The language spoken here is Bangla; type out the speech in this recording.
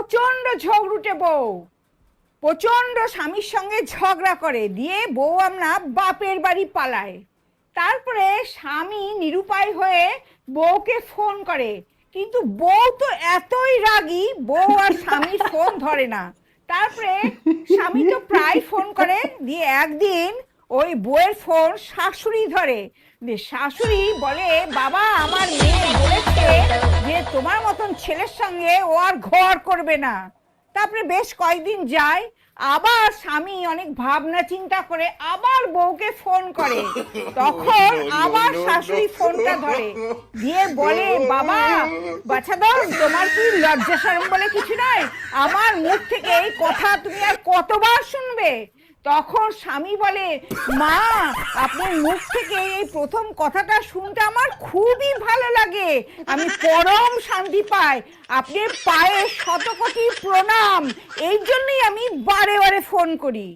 প্রচন্ড ঝগড়ুটে বউ, প্রচন্ড স্বামীর সঙ্গে ঝগড়া করে, দিয়ে বউ আমরা বাপের বাড়ি পালায়। তারপরে স্বামী নিরুপায় হয়ে বউকে ফোন করে, কিন্তু বউ তো এতই রাগী, বউ আর স্বামীর ফোন ধরে না। তারপরে স্বামী তো প্রায় ফোন করে, দিয়ে একদিন ওই বউয়ের ফোন শাশুড়ি ধরে। শাশুড়ি বলে, বাবা আমার মেয়ে বলেছে যে তোমার মতন ছেলের সঙ্গে ও আর ঘর করবে না। তারপরে বেশ কয়েকদিন যায়, আবার স্বামী অনেক ভাবনা চিন্তা করে আবার বউকে ফোন করে। তখন আবার শাশুড়ি ফোনটা ধরে, দিয়ে বলে, বাবা বাছাধন তোমার কি লজ্জা শরম বলে কিছু নাই? আমার মুখ থেকে এই কথা তুমি আর কতবার শুনবে? তখন স্বামী বলে, মা আপনার মুখ থেকে এই প্রথম কথাটা শুনতে আমার খুবই ভালো লাগে, আমি পরম শান্তি পাই, আপনার পায়ে শতকোটি প্রণাম, এই জন্যই আমি বারে বারে ফোন করি।